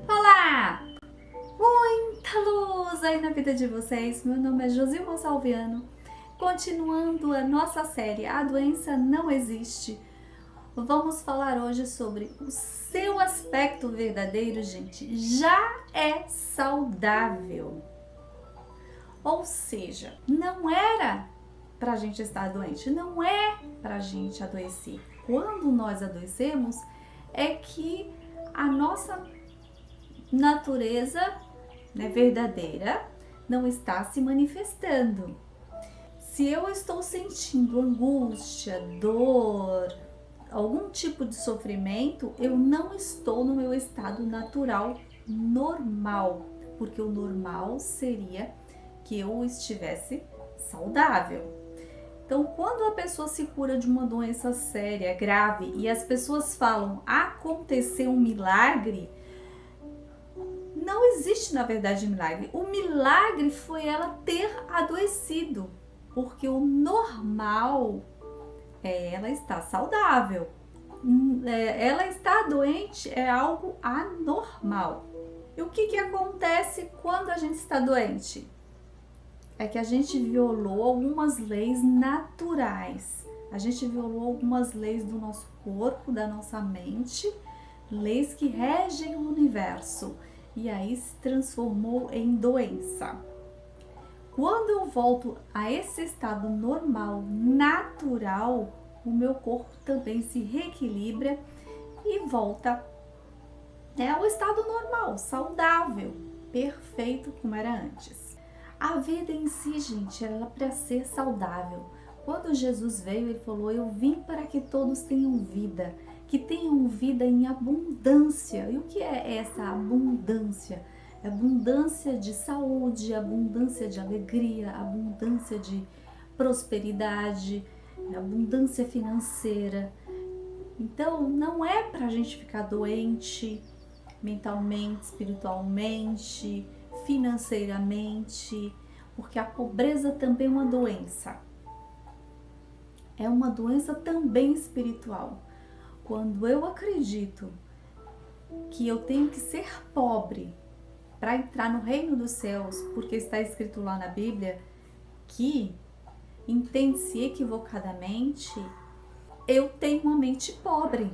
Olá! Muita luz aí na vida de vocês. Meu nome é Josilma Salviano. Continuando a nossa série A Doença Não Existe, vamos falar hoje sobre o seu aspecto verdadeiro, gente, já é saudável. Ou seja, não era pra gente estar doente, não é pra gente adoecer. Quando nós adoecemos, é que a nossa natureza, né, verdadeira não está se manifestando. Se eu estou sentindo angústia, dor, algum tipo de sofrimento, eu não estou no meu estado natural normal, porque o normal seria que eu estivesse saudável. Então, quando a pessoa se cura de uma doença séria, grave, e as pessoas falam aconteceu um milagre, não existe, na verdade, milagre. O milagre foi ela ter adoecido, porque o normal é ela estar saudável. Ela estar doente é algo anormal. E o que acontece quando a gente está doente? É que a gente violou algumas leis naturais. A gente violou algumas leis do nosso corpo, da nossa mente, leis que regem o universo. E aí se transformou em doença. Quando eu volto a esse estado normal, natural, o meu corpo também se reequilibra e volta ao estado normal, saudável, perfeito como era antes. A vida em si, gente, ela é para ser saudável. Quando Jesus veio, ele falou: eu vim para que todos tenham vida, que tenham vida em abundância. E o que é essa abundância? É abundância de saúde, abundância de alegria, abundância de prosperidade, abundância financeira. Então, não é para a gente ficar doente mentalmente, espiritualmente, financeiramente, porque a pobreza também é uma doença. É uma doença também espiritual. Quando eu acredito que eu tenho que ser pobre para entrar no reino dos céus, porque está escrito lá na Bíblia que entende-se equivocadamente, eu tenho uma mente pobre.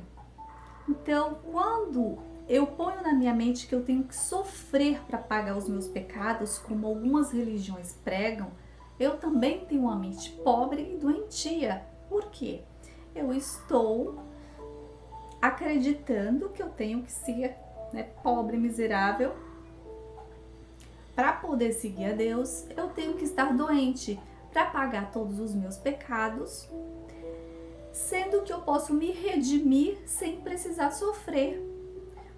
Então, quando eu ponho na minha mente que eu tenho que sofrer para pagar os meus pecados, como algumas religiões pregam, eu também tenho uma mente pobre e doentia. Por quê? Eu estou acreditando que eu tenho que ser, pobre, miserável. Para poder seguir a Deus, eu tenho que estar doente para pagar todos os meus pecados, sendo que eu posso me redimir sem precisar sofrer.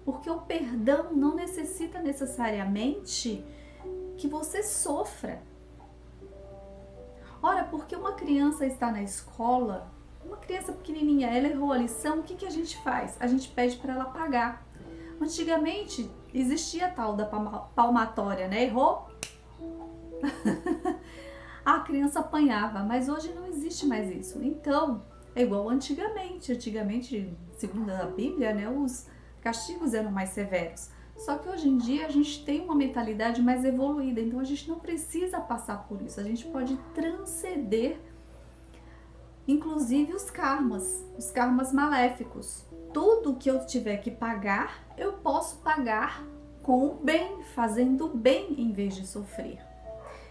Porque o perdão não necessita necessariamente que você sofra. Ora, porque uma criança está na escola, uma criança pequenininha, ela errou a lição, o que a gente faz? A gente pede para ela pagar. Antigamente existia a tal da palmatória, né? Errou? A criança apanhava, mas hoje não existe mais isso. Então, é igual antigamente. Antigamente, segundo a Bíblia, né, os castigos eram mais severos. Só que hoje em dia a gente tem uma mentalidade mais evoluída, então a gente não precisa passar por isso. A gente pode transcender, inclusive, os karmas maléficos. Tudo que eu tiver que pagar, eu posso pagar com o bem, fazendo o bem em vez de sofrer.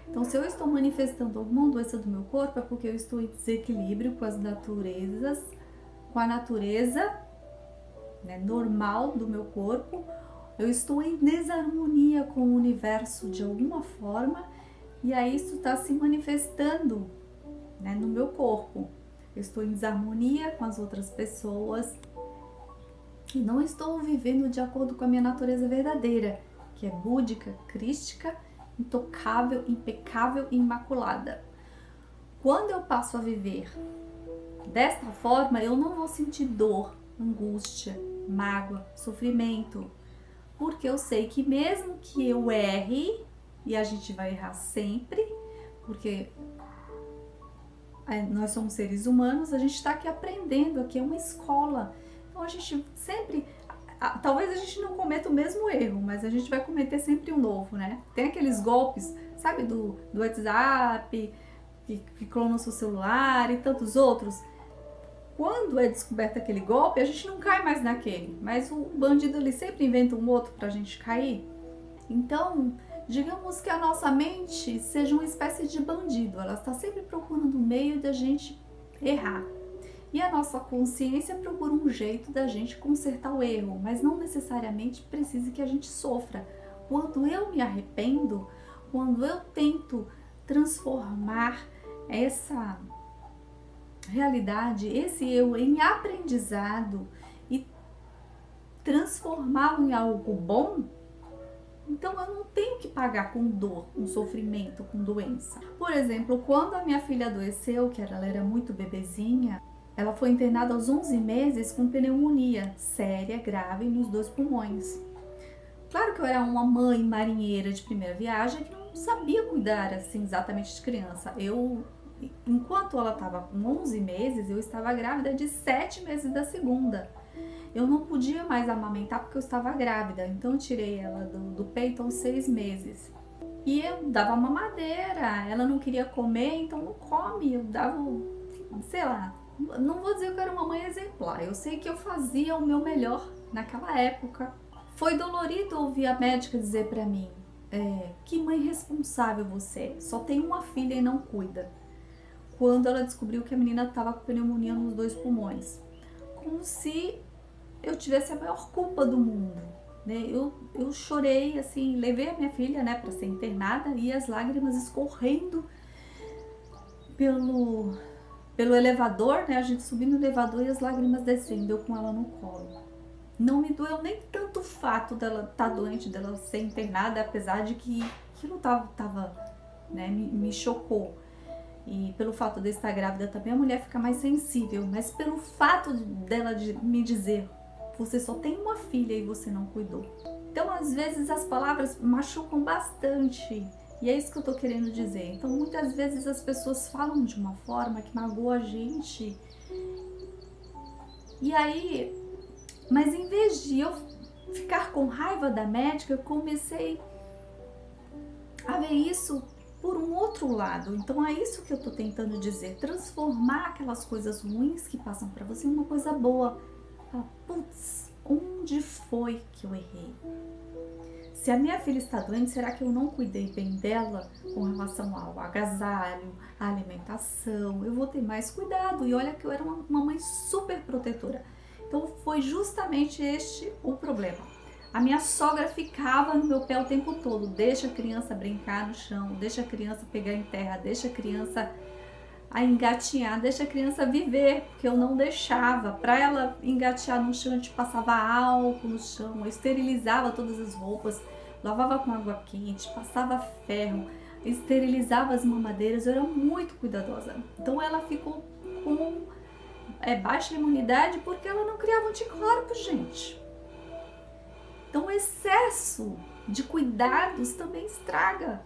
Então, se eu estou manifestando alguma doença do meu corpo, é porque eu estou em desequilíbrio com com a natureza, né, normal do meu corpo. Eu estou em desarmonia com o universo de alguma forma, e aí isso está se manifestando, né, no meu corpo. Eu estou em desarmonia com as outras pessoas e não estou vivendo de acordo com a minha natureza verdadeira, que é búdica, crística, intocável, impecável e imaculada. Quando eu passo a viver desta forma, eu não vou sentir dor, angústia, mágoa, sofrimento, porque eu sei que mesmo que eu erre, e a gente vai errar sempre, porque nós somos seres humanos, a gente está aqui aprendendo, aqui é uma escola. Então a gente sempre talvez a gente não cometa o mesmo erro, mas a gente vai cometer sempre um novo, né? Tem aqueles golpes, sabe, do WhatsApp, que clona o seu celular e tantos outros. Quando é descoberto aquele golpe, a gente não cai mais naquele, mas o bandido ele sempre inventa um outro pra gente cair. Então, digamos que a nossa mente seja uma espécie de bandido, ela está sempre procurando um meio da gente errar. E a nossa consciência procura um jeito da gente consertar o erro, mas não necessariamente precisa que a gente sofra. Quando eu me arrependo, quando eu tento transformar essa realidade, esse eu em aprendizado e transformá-lo em algo bom, então eu não tenho que pagar com dor, com sofrimento, com doença. Por exemplo, quando a minha filha adoeceu, que ela era muito bebezinha, ela foi internada aos 11 meses com pneumonia séria, grave nos 2 pulmões. Claro que eu era uma mãe marinheira de primeira viagem que não sabia cuidar assim exatamente de criança. Enquanto ela estava com 11 meses, eu estava grávida de 7 meses da segunda. Eu não podia mais amamentar porque eu estava grávida, então eu tirei ela do peito aos 6 meses. E eu dava mamadeira, ela não queria comer, então não come. Eu dava, sei lá, não vou dizer que eu era uma mãe exemplar, eu sei que eu fazia o meu melhor naquela época. Foi dolorido ouvir a médica dizer pra mim, que mãe responsável você é, só tem uma filha e não cuida. Quando ela descobriu que a menina estava com pneumonia nos 2 pulmões. Como se eu tivesse a maior culpa do mundo, né? Eu chorei, assim, levei a minha filha, né, para ser internada e as lágrimas escorrendo pelo elevador, né? A gente subindo no elevador e as lágrimas descendo, eu com ela no colo. Não me doeu nem tanto o fato dela estar doente, dela ser internada, apesar de que aquilo tava né, me chocou. E pelo fato de eu estar grávida também, a mulher fica mais sensível. Mas pelo fato dela de me dizer, você só tem uma filha e você não cuidou. Então, às vezes, as palavras machucam bastante. E é isso que eu tô querendo dizer. Então, muitas vezes as pessoas falam de uma forma que magoa a gente. E aí, mas em vez de eu ficar com raiva da médica, eu comecei a ver isso por um outro lado. Então é isso que eu tô tentando dizer, transformar aquelas coisas ruins que passam para você em uma coisa boa. Putz, onde foi que eu errei? Se a minha filha está doente, será que eu não cuidei bem dela com relação ao agasalho, à alimentação? Eu vou ter mais cuidado. E olha que eu era uma mãe super protetora. Então foi justamente este o problema. A minha sogra ficava no meu pé o tempo todo. Deixa a criança brincar no chão, deixa a criança pegar em terra, deixa a criança engatinhar, deixa a criança viver, porque eu não deixava. Para ela engatear no chão, a gente passava álcool no chão, eu esterilizava todas as roupas, lavava com água quente, passava ferro, esterilizava as mamadeiras, eu era muito cuidadosa. Então ela ficou com baixa imunidade porque ela não criava anticorpos, gente. Então o excesso de cuidados também estraga.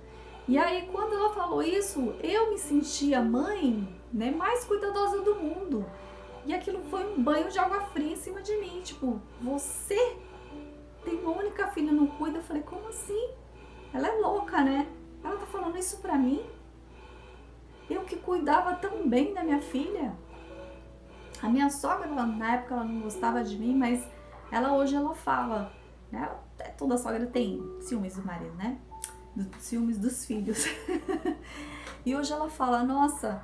E aí quando ela falou isso, eu me sentia mãe, né, mais cuidadosa do mundo. E aquilo foi um banho de água fria em cima de mim. Tipo, você tem uma única filha e não cuida? Eu falei, como assim? Ela é louca, né? Ela tá falando isso pra mim? Eu que cuidava tão bem da minha filha. A minha sogra, na época, ela não gostava de mim, mas hoje ela fala... Toda sogra tem ciúmes do marido, né? Ciúmes dos filhos. E hoje ela fala, nossa,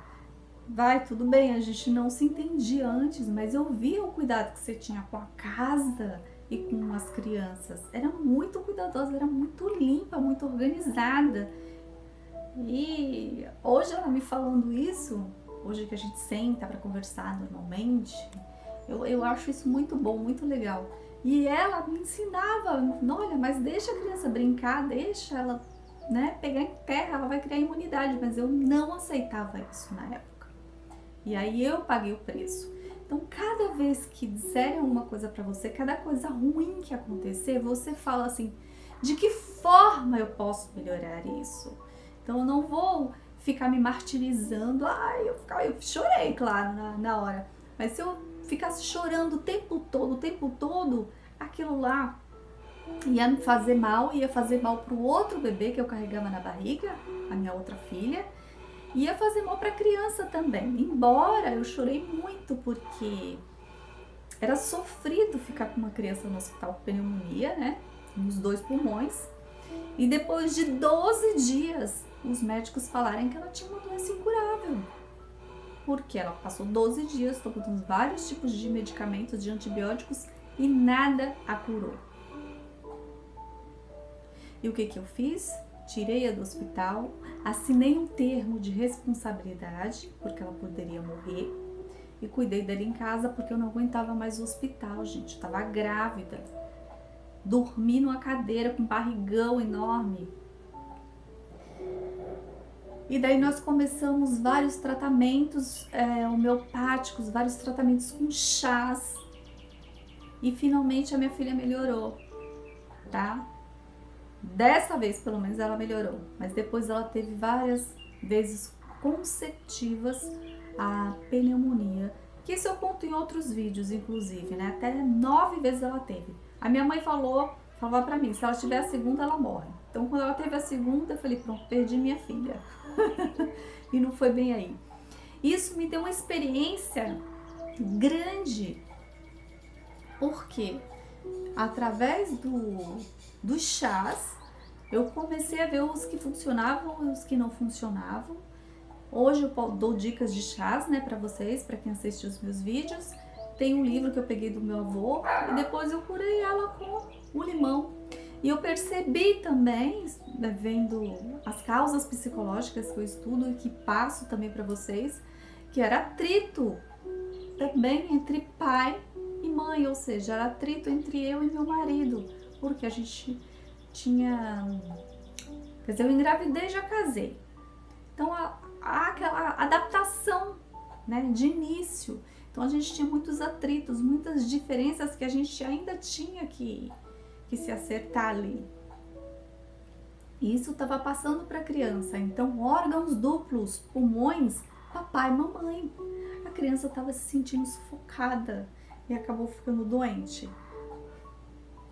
vai, tudo bem, a gente não se entendia antes, mas eu via o cuidado que você tinha com a casa e com as crianças. Era muito cuidadosa, era muito limpa, muito organizada. E hoje ela me falando isso, hoje que a gente senta para conversar normalmente, eu acho isso muito bom, muito legal. E ela me ensinava, olha, mas deixa a criança brincar, deixa ela, né, pegar em terra, ela vai criar imunidade. Mas eu não aceitava isso na época. E aí eu paguei o preço. Então, cada vez que disserem alguma coisa pra você, cada coisa ruim que acontecer, você fala assim, de que forma eu posso melhorar isso? Então, eu não vou ficar me martirizando. Eu chorei, claro, na hora. Mas se eu ficasse chorando o tempo todo, aquilo lá ia me fazer mal, ia fazer mal pro outro bebê que eu carregava na barriga, a minha outra filha, ia fazer mal pra criança também. Embora eu chorei muito porque era sofrido ficar com uma criança no hospital com pneumonia, né, nos 2 pulmões, e depois de 12 dias os médicos falarem que ela tinha uma doença incurável. Porque ela passou 12 dias tomando vários tipos de medicamentos, de antibióticos, e nada a curou. E o que eu fiz? Tirei-a do hospital, assinei um termo de responsabilidade, porque ela poderia morrer, e cuidei dela em casa porque eu não aguentava mais o hospital, gente. Eu estava grávida, dormi numa cadeira com um barrigão enorme. E daí nós começamos vários tratamentos homeopáticos, vários tratamentos com chás. E finalmente a minha filha melhorou, tá? Dessa vez, pelo menos, ela melhorou. Mas depois ela teve várias vezes consecutivas a pneumonia. Que isso eu conto em outros vídeos, inclusive, né? Até 9 vezes ela teve. A minha mãe falava pra mim, se ela tiver a segunda, ela morre. Então, quando ela teve a segunda, eu falei, pronto, perdi minha filha. E não foi bem aí. Isso me deu uma experiência grande. Porque através dos chás, eu comecei a ver os que funcionavam e os que não funcionavam. Hoje eu dou dicas de chás, né, pra vocês, pra quem assiste os meus vídeos. Tem um livro que eu peguei do meu avô e depois eu curei ela com o limão. E eu percebi também, né, vendo as causas psicológicas que eu estudo e que passo também pra vocês, que era atrito também entre pai e mãe, ou seja, era atrito entre eu e meu marido, porque a gente tinha... Quer dizer, eu engravidei e já casei. Então, aquela adaptação, né, de início. Então, a gente tinha muitos atritos, muitas diferenças que a gente ainda tinha que se acertar ali. E isso estava passando para a criança. Então, órgãos duplos, pulmões, papai e mamãe. A criança estava se sentindo sufocada e acabou ficando doente.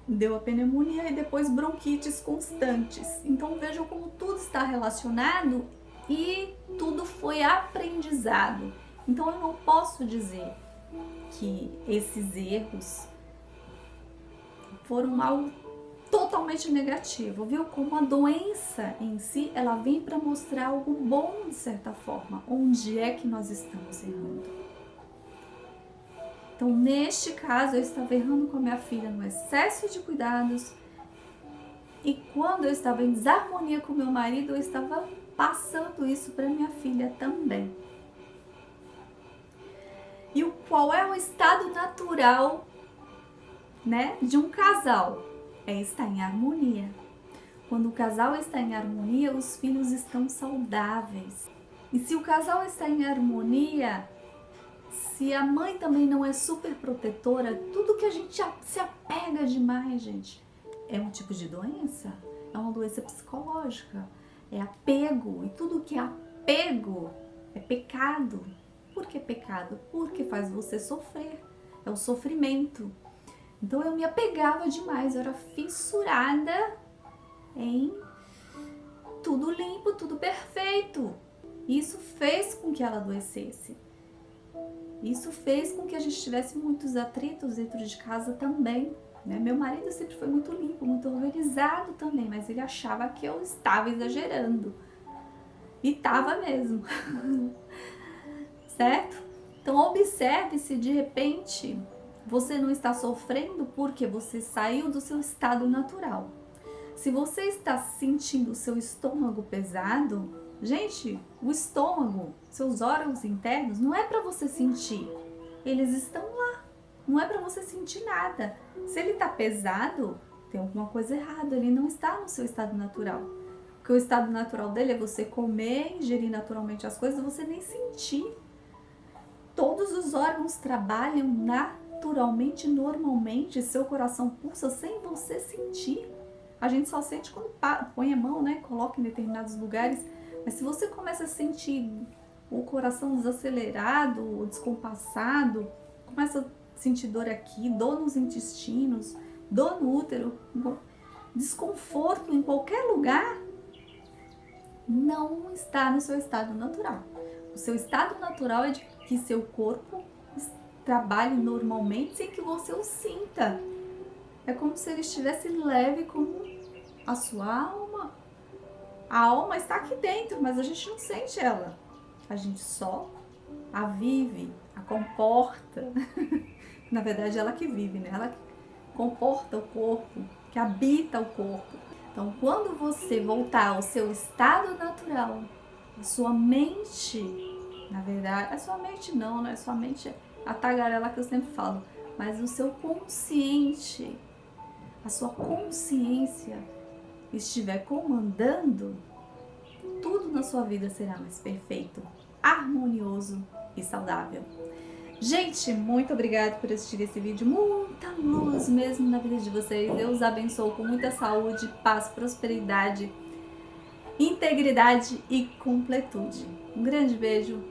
Deu a pneumonia e depois bronquites constantes. Então, vejam como tudo está relacionado e tudo foi aprendizado. Então, eu não posso dizer que esses erros foram algo totalmente negativo, viu? Como a doença em si, ela vem para mostrar algo bom de certa forma. Onde é que nós estamos errando? Então, neste caso, eu estava errando com a minha filha no excesso de cuidados e quando eu estava em desarmonia com meu marido, eu estava passando isso para minha filha também. E qual é o estado natural, né, de um casal? É estar em harmonia. Quando o casal está em harmonia, os filhos estão saudáveis. E se o casal está em harmonia, se a mãe também não é super protetora, tudo que a gente se apega demais, gente, é um tipo de doença. É uma doença psicológica. É apego. E tudo que é apego é pecado. Por que pecado? Porque faz você sofrer. É o sofrimento. Então eu me apegava demais, eu era fissurada em tudo limpo, tudo perfeito. Isso fez com que ela adoecesse. Isso fez com que a gente tivesse muitos atritos dentro de casa também, né? Meu marido sempre foi muito limpo, muito organizado também, mas ele achava que eu estava exagerando. E estava mesmo. Certo? Então observe se de repente você não está sofrendo porque você saiu do seu estado natural. Se você está sentindo o seu estômago pesado, gente, o estômago, seus órgãos internos, não é para você sentir. Eles estão lá. Não é para você sentir nada. Se ele está pesado, tem alguma coisa errada. Ele não está no seu estado natural. Porque o estado natural dele é você comer, ingerir naturalmente as coisas, você nem sentir. Todos os órgãos trabalham naturalmente, normalmente, seu coração pulsa sem você sentir. A gente só sente quando põe a mão, né, coloca em determinados lugares. Mas se você começa a sentir o coração desacelerado, descompassado, começa a sentir dor aqui, dor nos intestinos, dor no útero, desconforto em qualquer lugar, não está no seu estado natural. O seu estado natural é de que seu corpo trabalhe normalmente sem que você o sinta. É como se ele estivesse leve como a sua alma. A alma está aqui dentro, mas a gente não sente ela. A gente só a vive, a comporta. Na verdade, ela que vive, né? Ela que comporta o corpo, que habita o corpo. Então, quando você voltar ao seu estado natural, a sua mente, na verdade, a sua mente não, né? A sua mente é a tagarela que eu sempre falo, mas o seu consciente, a sua consciência estiver comandando, tudo na sua vida será mais perfeito, harmonioso e saudável. Gente, muito obrigada por assistir esse vídeo. Muita luz mesmo na vida de vocês. Deus os abençoe com muita saúde, paz, prosperidade, integridade e completude. Um grande beijo.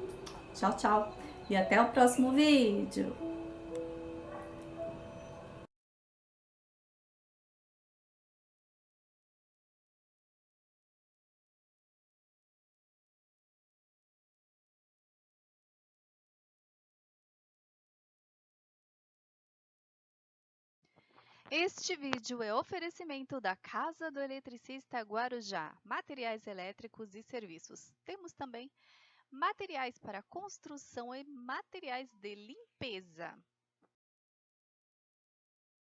Tchau, tchau. E até o próximo vídeo. Este vídeo é oferecimento da Casa do Eletricista Guarujá, materiais elétricos e serviços. Temos também materiais para construção e materiais de limpeza.